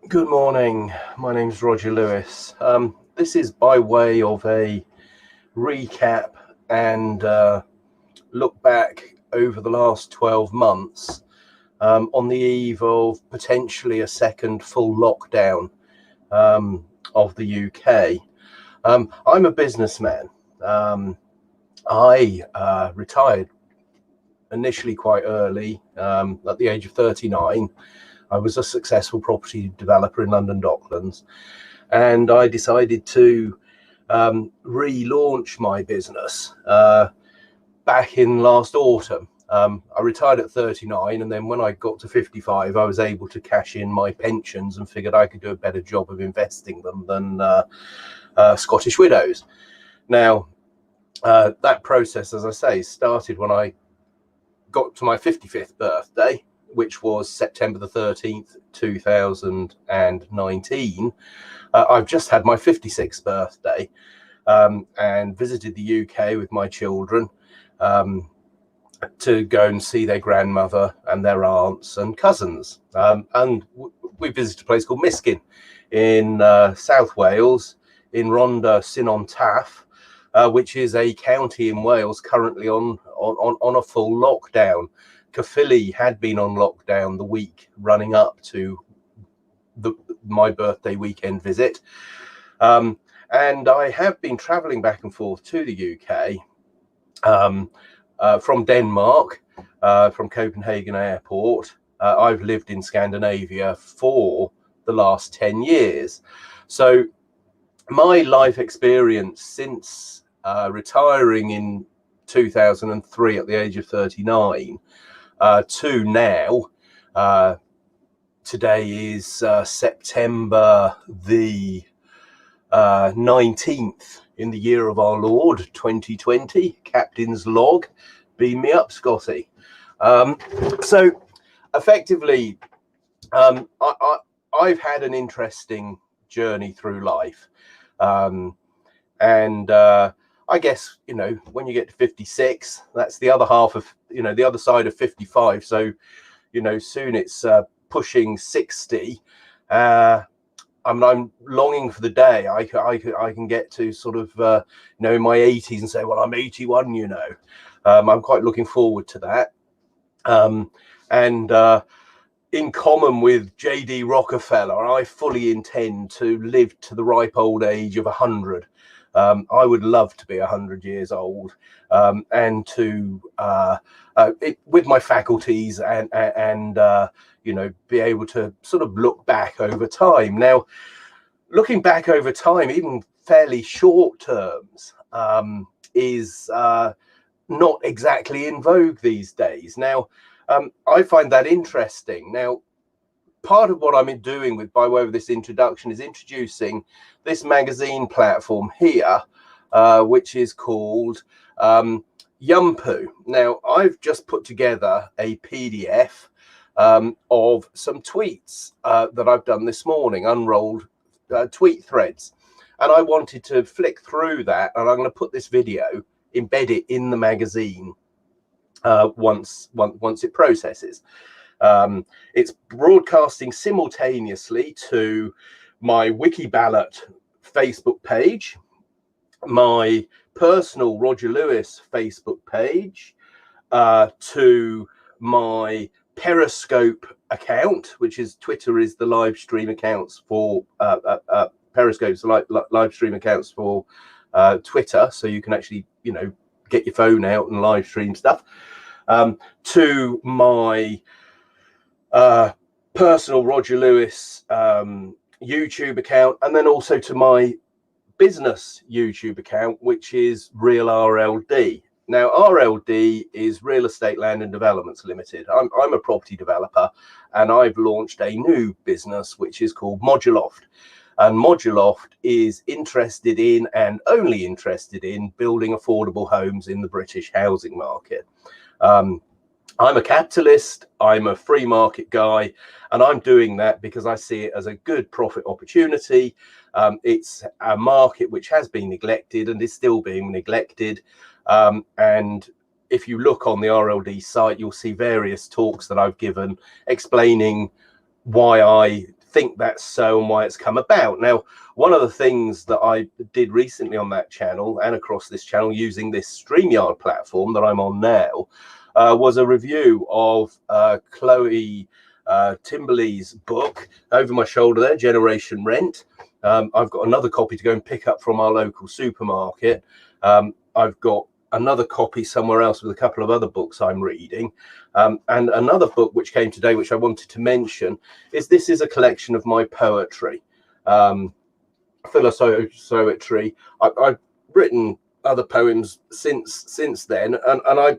Good morning. My name's Roger Lewis. This is by way of a recap and look back over the last 12 months on the eve of potentially a second full lockdown of the UK. I'm a businessman. I retired initially quite early, at the age of 39. I was a successful property developer in London Docklands, and I decided to relaunch my business back in last autumn. I retired at 39, and then when I got to 55, I was able to cash in my pensions and figured I could do a better job of investing them than Scottish widows. Now, that process, as I say, started when I got to my 55th birthday, which was September the 13th, 2019. I've just had my 56th birthday and visited the UK with my children to go and see their grandmother and their aunts and cousins. And we visited a place called Miskin in South Wales, in Rhondda Cynon Taf, which is a county in Wales currently on a full lockdown. Caerphilly had been on lockdown the week running up to my birthday weekend visit. And I have been traveling back and forth to the UK from Denmark, from Copenhagen Airport. I've lived in Scandinavia for the last 10 years. So my life experience since retiring in 2003 at the age of 39 to now, today is September the 19th in the year of our Lord 2020. Captain's log, beam me up, Scotty. So effectively, I've had an interesting journey through life. I guess, when you get to 56, that's the other half of, the other side of 55. So, soon it's pushing 60. I'm longing for the day I can get to sort of, in my 80s and say, well, I'm 81, I'm quite looking forward to that. In common with J.D. Rockefeller, I fully intend to live to the ripe old age of 100. I would love to be 100 years old, and to with my faculties and be able to sort of look back over time. Now, looking back over time, even fairly short terms, is not exactly in vogue these days. Now, I find that interesting. Now, part of what I'm doing by way of this introduction is introducing this magazine platform here, which is called Yumpu. Now, I've just put together a PDF of some tweets that I've done this morning, unrolled tweet threads. And I wanted to flick through that, and I'm going to put this video, embed it in the magazine once it processes. It's broadcasting simultaneously to my Wikiballot Facebook page, my personal Roger Lewis Facebook page, to my Periscope account, which is Twitter is the live stream accounts for Periscope's live stream accounts for Twitter, so you can actually get your phone out and live stream stuff, to my personal Roger Lewis YouTube account, and then also to my business YouTube account, which is Real RLD. Now, RLD is Real Estate Land and Developments Limited. I'm a property developer, and I've launched a new business which is called Moduloft. And Moduloft is interested in, and only interested in, building affordable homes in the British housing market. I'm a capitalist, I'm a free market guy, and I'm doing that because I see it as a good profit opportunity. It's a market which has been neglected and is still being neglected. And if you look on the RLD site, you'll see various talks that I've given explaining why I think that's so and why it's come about. Now, one of the things that I did recently on that channel and across this channel using this StreamYard platform that I'm on now was a review of Chloe Timberley's book, over my shoulder there, Generation Rent. I've got another copy to go and pick up from our local supermarket. I've got another copy somewhere else with a couple of other books I'm reading. And another book which came today, which I wanted to mention, this is a collection of my poetry, philosophy. I've written other poems since then, and I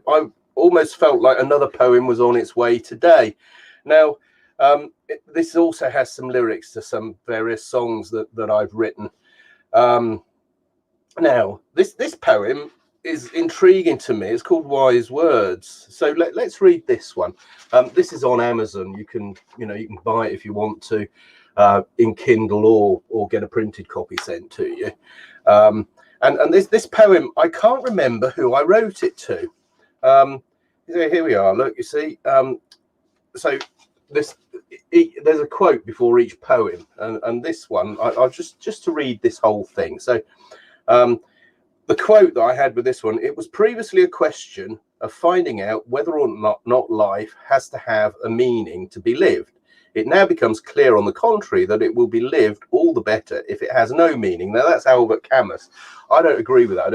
almost felt like another poem was on its way today. Now, this also has some lyrics to some various songs that I've written. Now, this poem is intriguing to me. It's called Wise Words. So let's read this one. This is on Amazon. You can buy it if you want to, in Kindle or get a printed copy sent to you. And this poem, I can't remember who I wrote it to. Here we are. Look, you see. So there's a quote before each poem, and this one I'll just to read this whole thing. So the quote that I had with this one: it was previously a question of finding out whether or not life has to have a meaning to be lived. It now becomes clear, on the contrary, that it will be lived all the better if it has no meaning. Now, that's Albert Camus. I don't agree with that.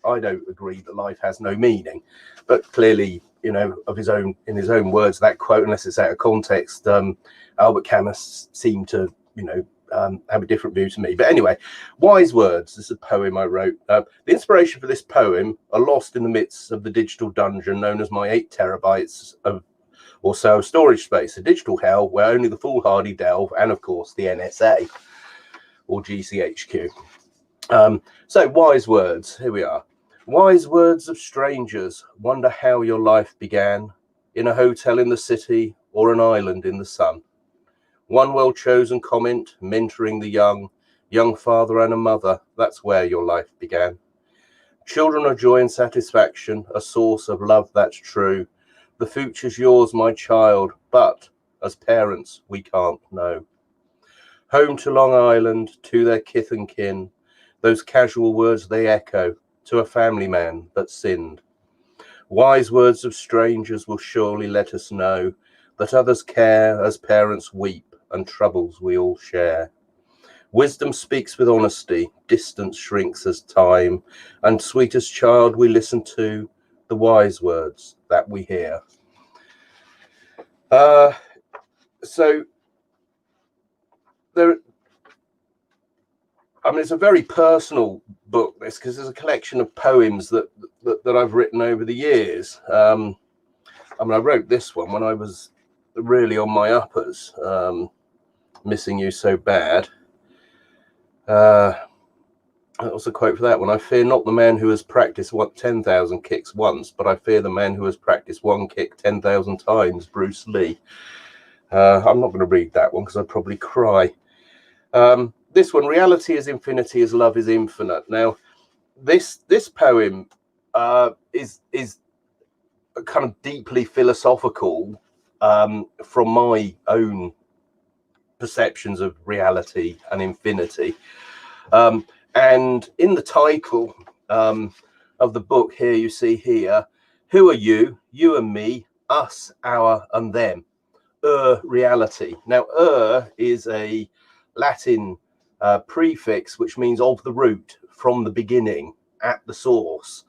I don't agree that life has no meaning. But clearly, in his own words, that quote, unless it's out of context, Albert Camus seemed to, have a different view to me. But anyway, Wise Words. This is a poem I wrote. The inspiration for this poem are lost in the midst of the digital dungeon known as my 8 terabytes or so of storage space, a digital hell where only the foolhardy delve, and of course the NSA or GCHQ. So wise words, here we are. Wise words of strangers, wonder how your life began, in a hotel in the city or an island in the sun. One well-chosen comment, mentoring the young father and a mother, that's where your life began. Children are joy and satisfaction, a source of love that's true. The future's yours, my child, but as parents, we can't know. Home to Long Island, to their kith and kin, those casual words they echo, to a family man that sinned. Wise words of strangers will surely let us know that others care as parents weep and troubles we all share. Wisdom speaks with honesty, distance shrinks as time, and sweetest child we listen to, the wise words that we hear. So there, it's a very personal book, this, because there's a collection of poems that I've written over the years. I wrote this one when I was really on my uppers, missing you so bad. That was a quote for that one. I fear not the man who has practiced 10,000 kicks once, but I fear the man who has practiced one kick 10,000 times, Bruce Lee. I'm not going to read that one because I'd probably cry. This one, reality is infinity as love is infinite. Now, this poem is kind of deeply philosophical from my own perceptions of reality and infinity. And in the title of the book here, you see here, who are you? You and me, us, our, and them. Reality. Now, is a Latin prefix which means of the root, from the beginning, at the source.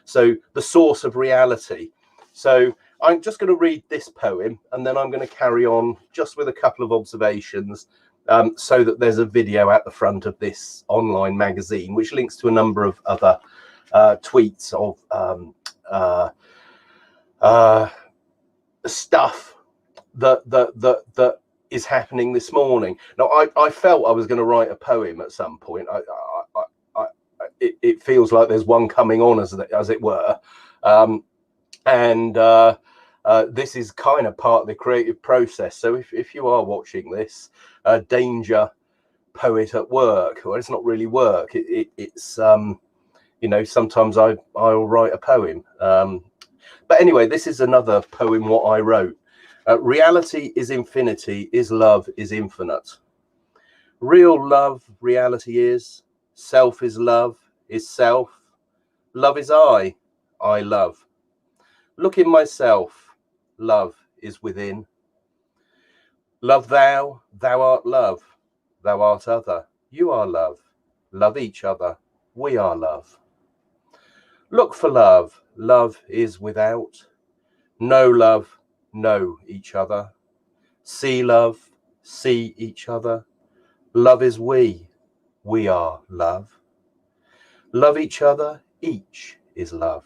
So the source of reality. So I'm just going to read this poem and then I'm going to carry on just with a couple of observations, so that there's a video at the front of this online magazine which links to a number of other tweets of stuff that is happening this morning. Now, I felt I was going to write a poem at some point. It feels like there's one coming on, as it were, and this is kind of part of the creative process. So if you are watching this, danger, poet at work. Well, it's not really work. It's sometimes I'll write a poem. But anyway, this is another poem what I wrote. Reality is infinity, is love, is infinite. Real love, reality is. Self is love, is self. Love is I love. Look in myself, love is within. Love thou, thou art love. Thou art other, you are love. Love each other, we are love. Look for love, love is without. Know love, know each other. See love, see each other. Love is we are love. Love each other, each is love.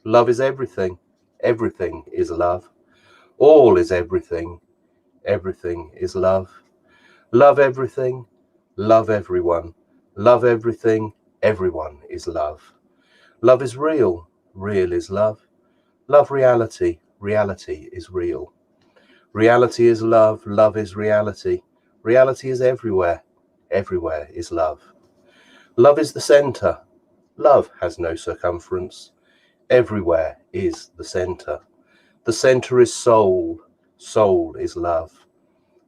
Love is everything, everything is love. All is everything, everything is love. Love everything, love everyone. Love everything, everyone is love. Love is real, real is love. Love reality, reality is real. Reality is love, love is reality. Reality is everywhere, everywhere is love. Love is the center, love has no circumference. Everywhere is the center. The center is soul, soul is love.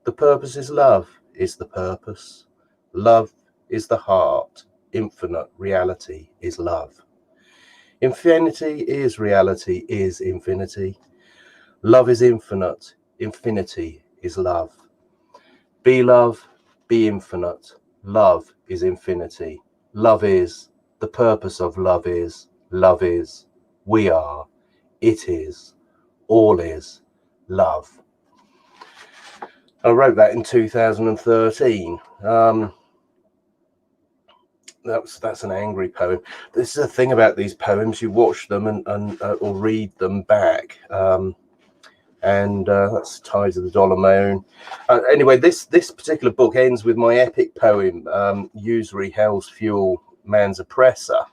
The purpose is love, is the purpose. Love is the heart, infinite reality is love. Infinity is reality, is infinity. Love is infinite, infinity is love. Be love, be infinite. Love is infinity. Love is, the purpose of love is, we are, it is, all is, love. I wrote that in 2013. That's an angry poem. This is the thing about these poems: you watch them and or read them back. That's Tides of the Dollar Moan. Anyway, this particular book ends with my epic poem, Usury, Hell's Fuel, Man's Oppressor.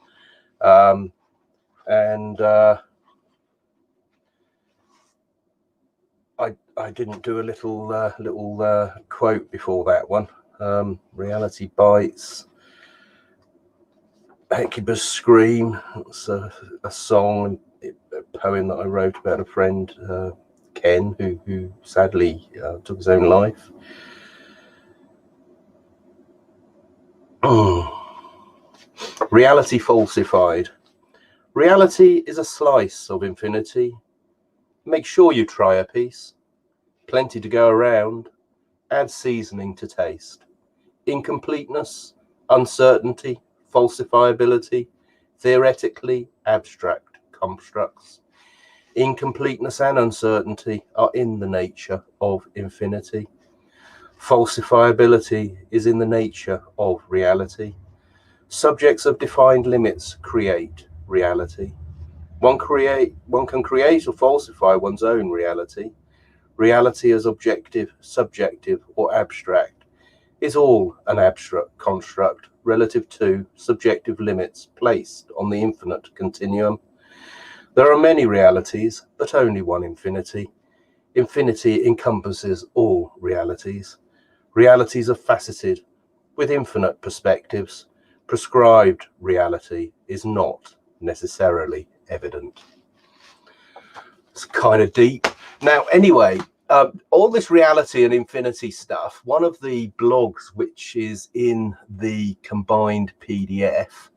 I didn't do a little quote before that one. Reality bites. Hecuba's Scream. It's a song, a poem that I wrote about a friend, Ken, who sadly took his own life. Reality falsified. Reality is a slice of infinity. Make sure you try a piece. Plenty to go around. Add seasoning to taste. Incompleteness, uncertainty, falsifiability, theoretically abstract constructs. Incompleteness and uncertainty are in the nature of infinity. Falsifiability is in the nature of reality. Subjects of defined limits create reality. One can create or falsify one's own reality. Reality as objective, subjective, or abstract is all an abstract construct relative to subjective limits placed on the infinite continuum. There are many realities, but only one infinity. Infinity encompasses all realities. Realities are faceted, with infinite perspectives. Prescribed reality is not necessarily evident. It's kind of deep. Now, anyway, all this reality and infinity stuff, one of the blogs which is in the combined PDF,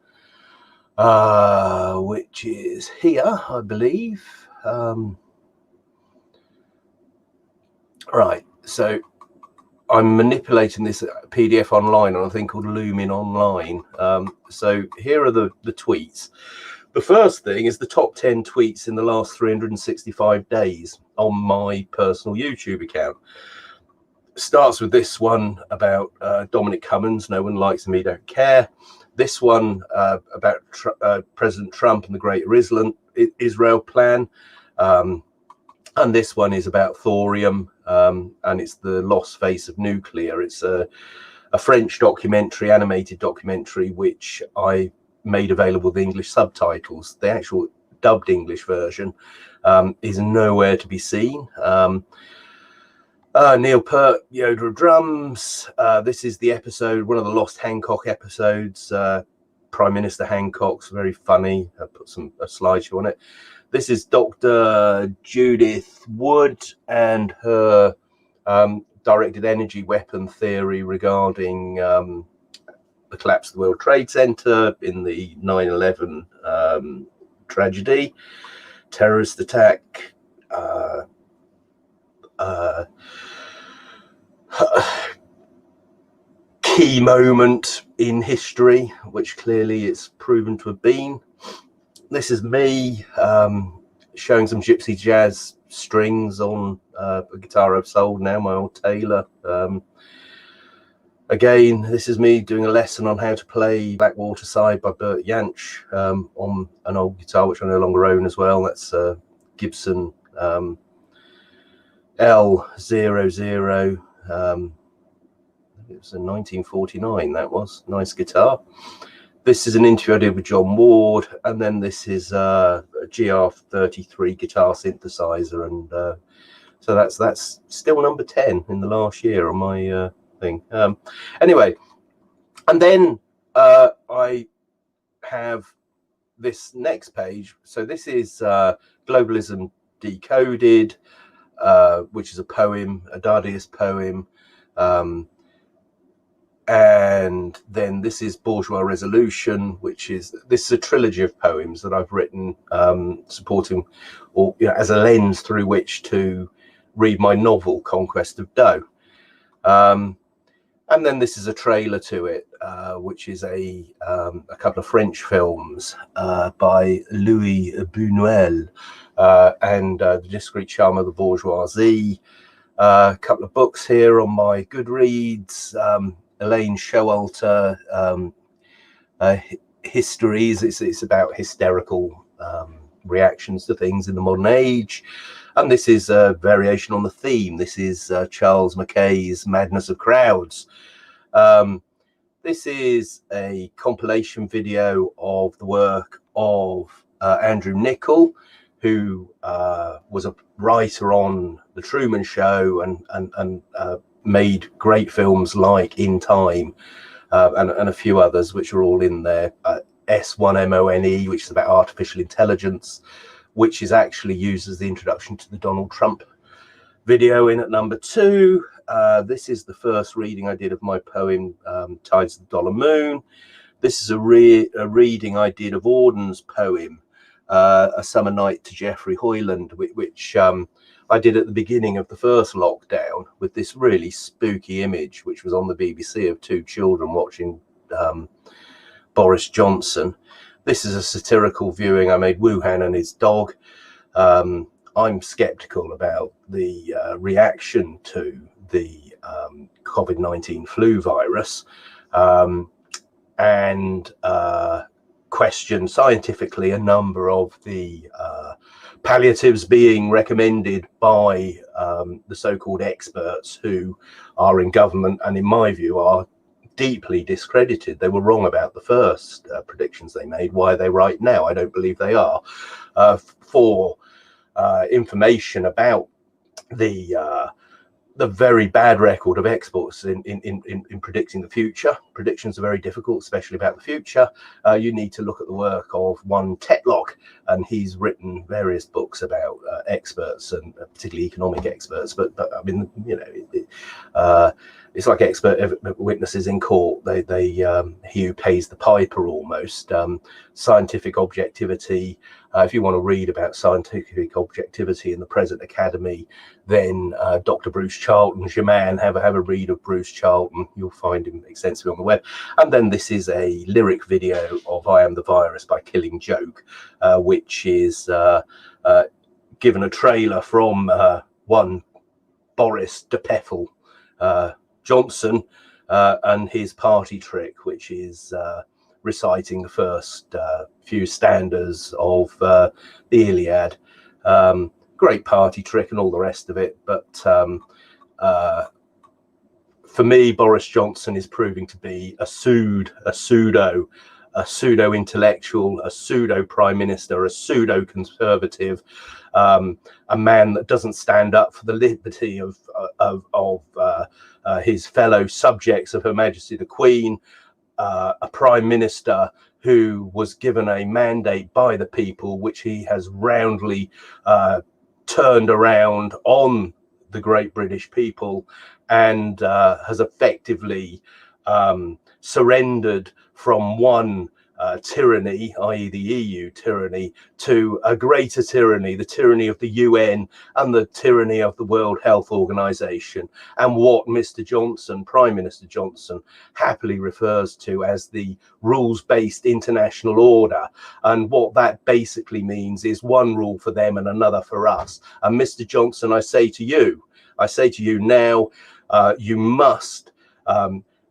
which is here, I believe. Right, so I'm manipulating this PDF online on a thing called Lumin Online. So here are the tweets. The first thing is the top 10 tweets in the last 365 days on my personal YouTube account. Starts with this one about Dominic Cummings, no one likes me, don't care. This one about President Trump and the Greater Israel plan. And this one is about thorium, and it's the lost face of nuclear. It's a French documentary, animated documentary, which I made available with English subtitles. The actual dubbed English version is nowhere to be seen. Neil Peart, Yoda of drums. This is the episode, one of the Lost Hancock episodes. Prime Minister Hancock's very funny. I put a slideshow on it. This is Dr. Judith Wood and her directed energy weapon theory regarding the collapse of the World Trade Center in the 9/11 tragedy, terrorist attack, key moment in history, which clearly it's proven to have been. This is me showing some gypsy jazz strings on a guitar I've sold now, my old Taylor. Again, this is me doing a lesson on how to play Blackwater Side by Bert Jansch on an old guitar which I no longer own as well. That's Gibson L00. It was in 1949, that was. Nice guitar. This is an interview I did with John Ward, and then this is a GR33 guitar synthesizer, and so that's still number 10 in the last year on my thing. Anyway, and then I have this next page. So this is Globalism Decoded, which is a poem, a Dadaist poem. And then this is Bourgeois Resolution, which is a trilogy of poems that I've written supporting, or as a lens through which to read my novel Conquest of Dough. And then this is a trailer to it, which is a couple of French films by Louis Buñuel and The Discreet Charm of the Bourgeoisie. A couple of books here on my Goodreads. Elaine Showalter, Histories. It's about hysterical reactions to things in the modern age. And this is a variation on the theme. This is Charles Mackay's Madness of Crowds. This is a compilation video of the work of Andrew Niccol, who was a writer on The Truman Show and made great films like In Time and a few others, which are all in there. S1MONE, which is about artificial intelligence, which is actually used as the introduction to the Donald Trump video in at number 2. This is the first reading I did of my poem, Tides of the Dollar Moon. This is a reading I did of Auden's poem, A Summer Night to Geoffrey Hoyland, which I did at the beginning of the first lockdown, with this really spooky image, which was on the BBC, of 2 children watching Boris Johnson. This is a satirical viewing I made Wuhan and his dog. I'm skeptical about the reaction to the COVID-19 flu virus, and question scientifically a number of the palliatives being recommended by the so-called experts who are in government, and in my view are deeply discredited. They were wrong about the first predictions they made. Why are they right now? I don't believe they are. For information about the very bad record of exports in predicting the future. Predictions are very difficult, especially about the future. You need to look at the work of one Tetlock, and he's written various books about experts, and particularly economic experts. But I mean, it's like expert witnesses in court. He who pays the piper, almost. Scientific objectivity. If you want to read about scientific objectivity in the present academy, then Dr. Bruce Charlton's your man. Have a read of Bruce Charlton. You'll find him extensively on the web. And then this is a lyric video of I Am the Virus by Killing Joke, which is given a trailer from one Boris de Peffel Johnson and his party trick, which is reciting the first few stanzas of the Iliad. Great party trick and all the rest of it. But for me, Boris Johnson is proving to be a pseudo intellectual, a pseudo prime minister, a pseudo conservative, a man that doesn't stand up for the liberty of his fellow subjects of Her Majesty the Queen, a prime minister who was given a mandate by the people, which he has roundly turned around on the great British people, and has effectively surrendered from one tyranny, i.e. the EU tyranny, to a greater tyranny, the tyranny of the UN and the tyranny of the World Health Organization, and what Mr. Johnson, Prime Minister Johnson, happily refers to as the rules-based international order. And what that basically means is one rule for them and another for us. And Mr. Johnson, I say to you now, you must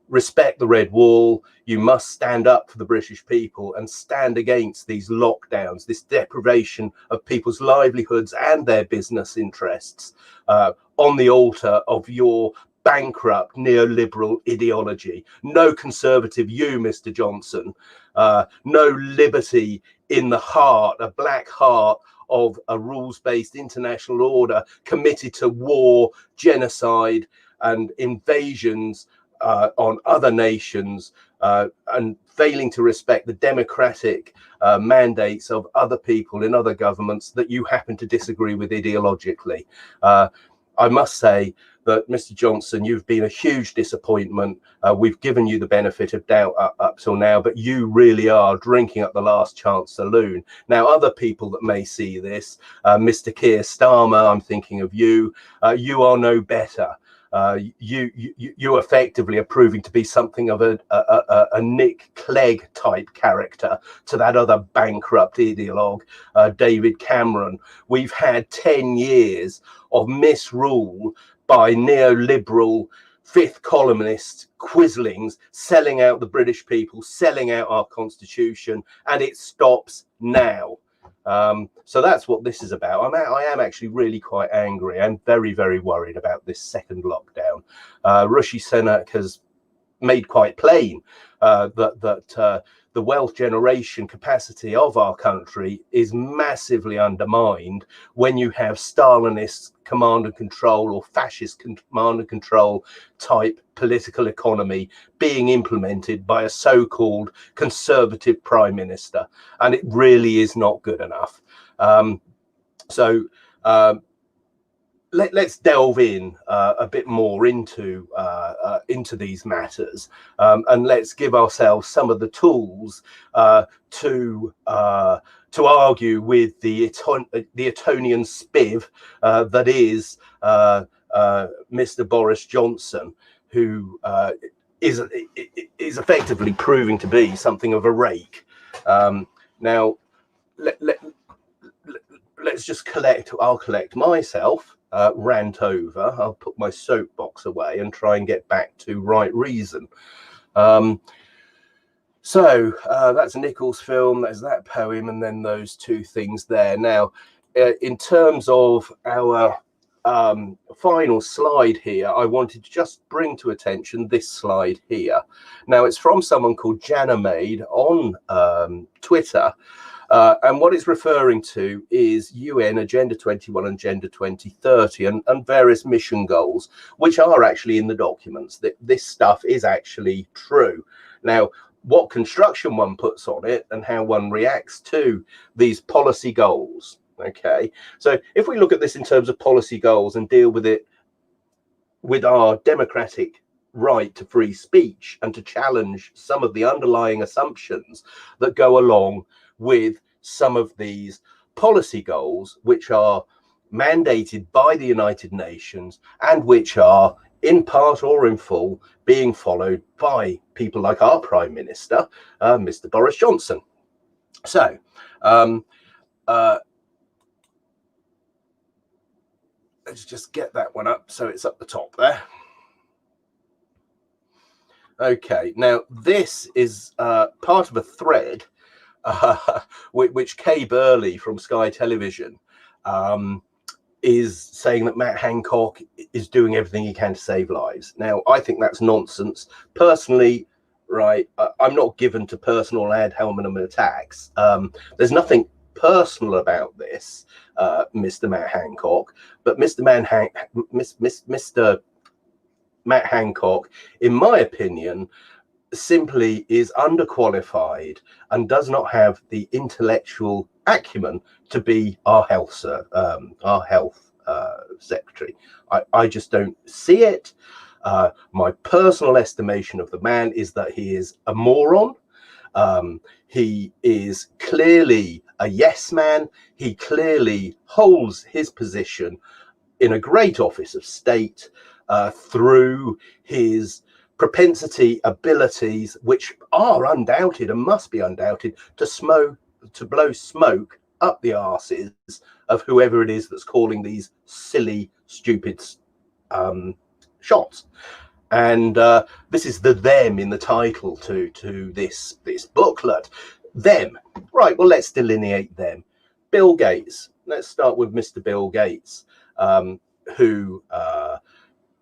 respect the Red Wall. You must stand up for the British people and stand against these lockdowns, this deprivation of people's livelihoods and their business interests on the altar of your bankrupt neoliberal ideology. No conservative you, Mr. Johnson. No liberty in the heart, a black heart of a rules-based international order committed to war, genocide, and invasions on other nations, and failing to respect the democratic mandates of other people in other governments that you happen to disagree with ideologically. I must say that, Mr. Johnson, you've been a huge disappointment. We've given you the benefit of doubt up till now, but you really are drinking up the last chance saloon. Now, other people that may see this, Mr. Keir Starmer, I'm thinking of you, you are no better. You effectively are proving to be something of a Nick Clegg type character to that other bankrupt ideologue, David Cameron. We've had 10 years of misrule by neoliberal fifth columnist quislings selling out the British people, selling out our constitution, and it stops now. So that's what this is about. I am actually really quite angry. I'm very, very worried about this second lockdown. Rishi Sunak has made quite plain that the wealth generation capacity of our country is massively undermined when you have Stalinist command and control or fascist command and control type political economy being implemented by a so-called conservative prime minister, and it really is not good enough. Let's delve in a bit more into these matters, and let's give ourselves some of the tools to argue with the Etonian spiv that is Mr. Boris Johnson, who is effectively proving to be something of a rake. Now, let's just I'll collect myself. Rant over. I'll put my soapbox away and try and get back to right reason. So that's Nichols' film, there's that poem, and then those two things there. Now, in terms of our final slide here, I wanted to just bring to attention this slide here. Now, it's from someone called Jana Maid on Twitter. And what it's referring to is UN Agenda 21 and Agenda 2030 and various mission goals, which are actually in the documents. That this stuff is actually true. Now, what construction one puts on it and how one reacts to these policy goals. Okay, so if we look at this in terms of policy goals and deal with it with our democratic right to free speech and to challenge some of the underlying assumptions that go along with some of these policy goals, which are mandated by the United Nations and which are in part or in full being followed by people like our Prime Minister, Mr. Boris Johnson. So let's just get that one up so it's up the top there. Okay, now this is part of a thread which Kay Burley from Sky Television is saying that Matt Hancock is doing everything he can to save lives. Now, I think that's nonsense. Personally, right, I'm not given to personal ad hominem attacks. There's nothing personal about this, Mr. Matt Hancock, but Mr. Matt Hancock, in my opinion, simply is underqualified and does not have the intellectual acumen to be our health secretary. I just don't see it. My personal estimation of the man is that he is a moron. He is clearly a yes man. He clearly holds his position in a great office of state through his propensity, abilities, which are undoubted and must be undoubted, to blow smoke up the arses of whoever it is that's calling these silly, stupid shots. And this is the them in the title to this booklet. Them, right? Well, let's delineate them. Bill Gates. Let's start with Mr. Bill Gates, who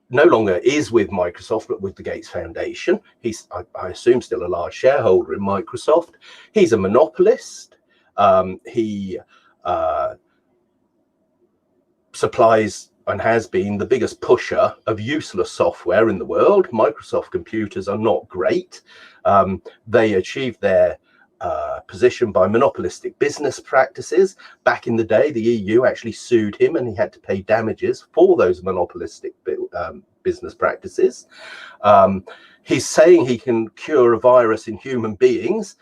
no longer is with Microsoft, but with the Gates Foundation. He's, I assume, still a large shareholder in Microsoft. He's a monopolist. He supplies and has been the biggest pusher of useless software in the world. Microsoft computers are not great. They achieved their position by monopolistic business practices. Back in the day, the EU actually sued him and he had to pay damages for those monopolistic business practices. He's saying he can cure a virus in human beings.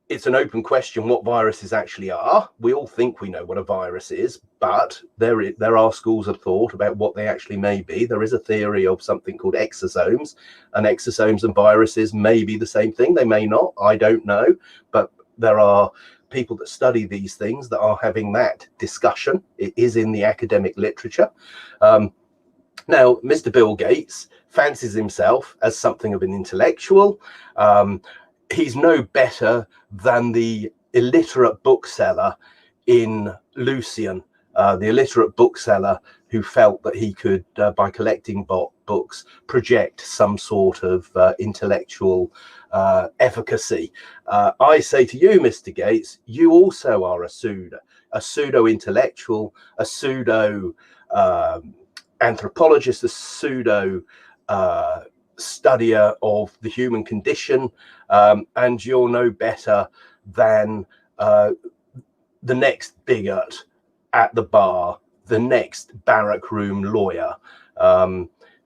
It's an open question what viruses actually are. We all think we know what a virus is, but there are schools of thought about what they actually may be. There is a theory of something called exosomes, and exosomes and viruses may be the same thing. They may not. I don't know. But there are people that study these things that are having that discussion. It is in the academic literature. Now, Mr. Bill Gates fancies himself as something of an intellectual. He's no better than the illiterate bookseller in Lucian, the illiterate bookseller who felt that he could, by collecting books, project some sort of intellectual efficacy. I say to you, Mr. Gates, you also are a pseudo-intellectual, a pseudo anthropologist, a pseudo studier of the human condition, and you're no better than the next bigot at the bar, the next barrack room lawyer.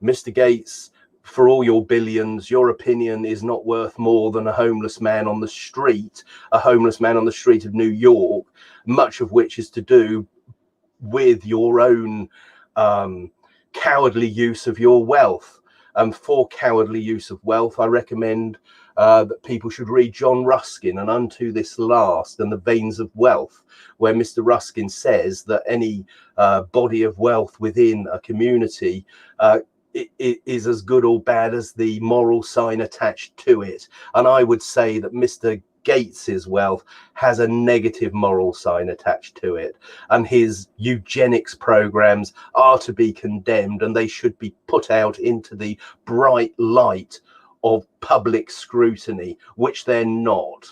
Mr. Gates, for all your billions, your opinion is not worth more than a homeless man on the street of New York, much of which is to do with your own cowardly use of your wealth. For cowardly use of wealth, I recommend that people should read John Ruskin and Unto This Last and the Veins of Wealth, where Mr. Ruskin says that any body of wealth within a community it is as good or bad as the moral sign attached to it. And I would say that Mr. Gates's wealth has a negative moral sign attached to it, and his eugenics programs are to be condemned, and they should be put out into the bright light of public scrutiny, which they're not.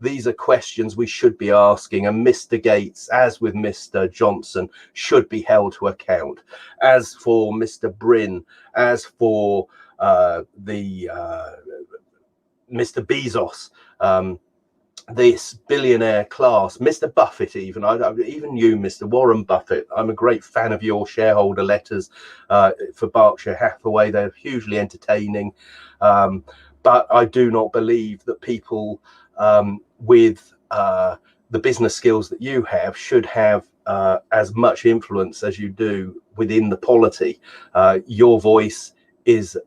These are questions we should be asking, and Mr. Gates, as with Mr. Johnson, should be held to account. As for Mr. Brin, as for Mr. Bezos, this billionaire class, Mr. Buffett, even you, Mr. Warren Buffett. I'm a great fan of your shareholder letters for Berkshire Hathaway. They're hugely entertaining, but I do not believe that people with the business skills that you have should have as much influence as you do within the polity. Your voice is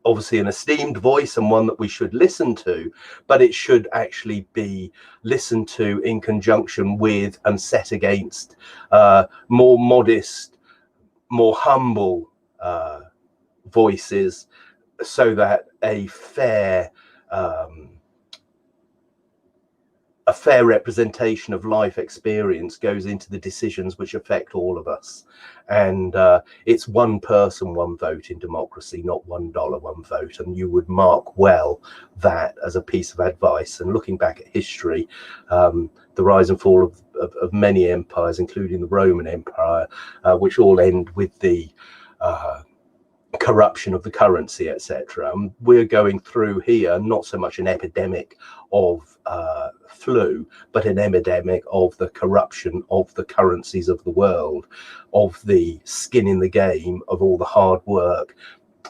obviously an esteemed voice and one that we should listen to, but it should actually be listened to in conjunction with and set against more modest, more humble voices, so that a fair representation of life experience goes into the decisions which affect all of us. And it's one person, one vote in democracy, not $1, one vote. And you would mark well that as a piece of advice. And looking back at history, the rise and fall of many empires, including the Roman Empire, which all end with the corruption of the currency, etc. We're going through here not so much an epidemic of flu, but an epidemic of the corruption of the currencies of the world, of the skin in the game, of all the hard work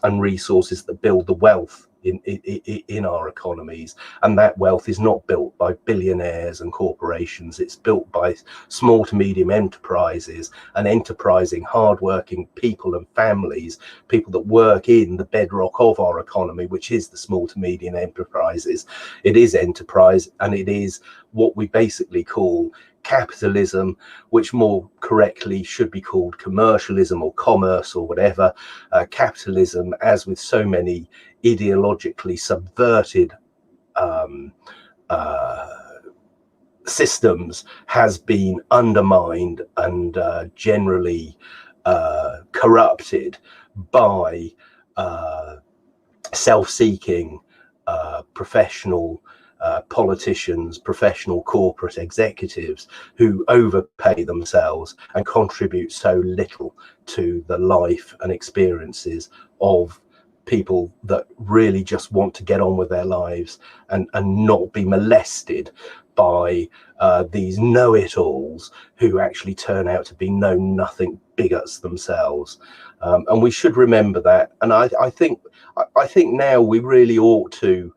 and resources that build the wealth in our economies. And that wealth is not built by billionaires and corporations. It's built by small to medium enterprises and enterprising, hardworking people and families, people that work in the bedrock of our economy, which is the small to medium enterprises. It is enterprise, and it is what we basically call capitalism, which more correctly should be called commercialism or commerce or whatever. Capitalism, as with so many ideologically subverted systems, has been undermined and generally corrupted by self-seeking professional politicians, professional corporate executives who overpay themselves and contribute so little to the life and experiences of people that really just want to get on with their lives and not be molested by these know-it-alls who actually turn out to be know-nothing bigots themselves. And we should remember that. And I think now we really ought to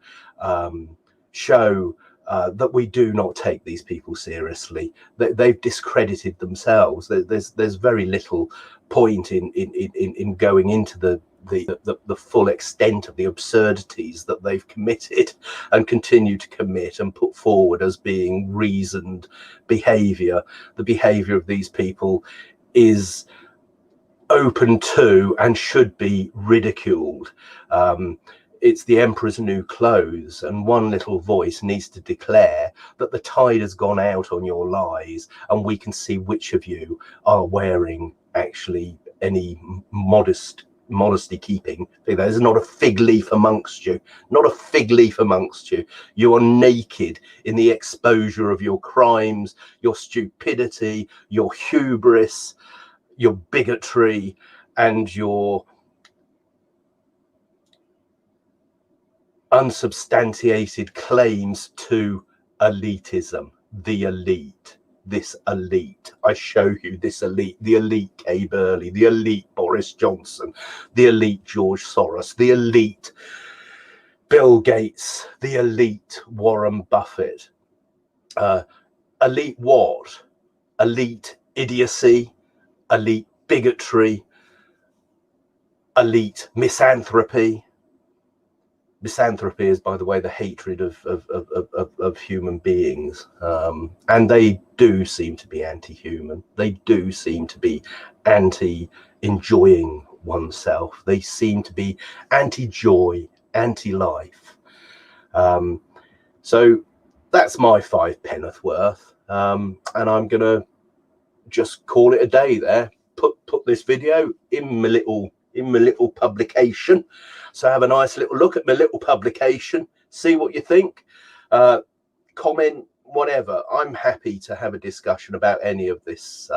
show that we do not take these people seriously. They've discredited themselves. There's very little point in going into the full extent of the absurdities that they've committed and continue to commit and put forward as being reasoned behavior. The behavior of these people is open to and should be ridiculed. It's the emperor's new clothes, and one little voice needs to declare that the tide has gone out on your lies, and we can see which of you are wearing actually any modesty keeping. There's not a fig leaf amongst you, not a fig leaf amongst you. You are naked in the exposure of your crimes, your stupidity, your hubris, your bigotry, and your unsubstantiated claims to elitism. The elite, this elite, I show you this elite, the elite Kay Burley, the elite Boris Johnson, the elite George Soros, the elite Bill Gates, the elite Warren Buffett. Elite what? Elite idiocy, elite bigotry, elite misanthropy. Misanthropy is, by the way, the hatred of human beings, and they do seem to be anti-human. They do seem to be anti-enjoying oneself. They seem to be anti-joy, anti-life. So that's my 5 penneth worth, and I'm gonna just call it a day there. Put this video in my little publication, so have a nice little look at my little publication, see what you think, comment, whatever. I'm happy to have a discussion about any of this.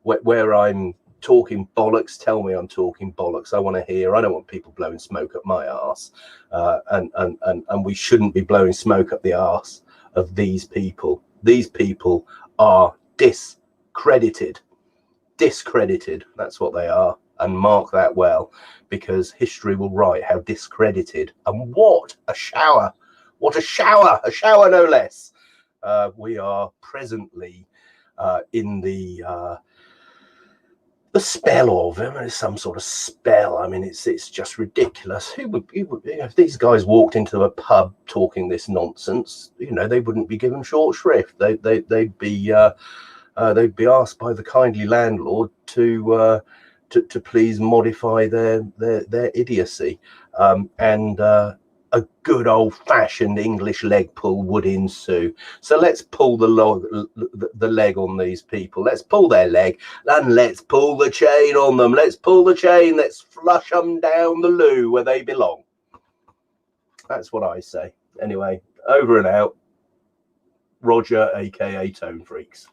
Where I'm talking bollocks, tell me I'm talking bollocks. I want to hear. I don't want people blowing smoke up my arse, and we shouldn't be blowing smoke up the arse of these people. These people are discredited, that's what they are. And mark that well, because history will write how discredited, and what a shower no less, we are presently in the spell of him. It's some sort of spell. I mean, it's just ridiculous. Who would if these guys walked into a pub talking this nonsense, you know, they wouldn't be given short shrift. They'd be asked by the kindly landlord to please modify their idiocy, and a good old-fashioned English leg pull would ensue. So let's pull the leg on these people. Let's pull their leg, and let's pull the chain on them. Let's pull the chain. Let's flush them down the loo where they belong. That's what I say. Anyway, over and out. Roger, aka Tone Freaks.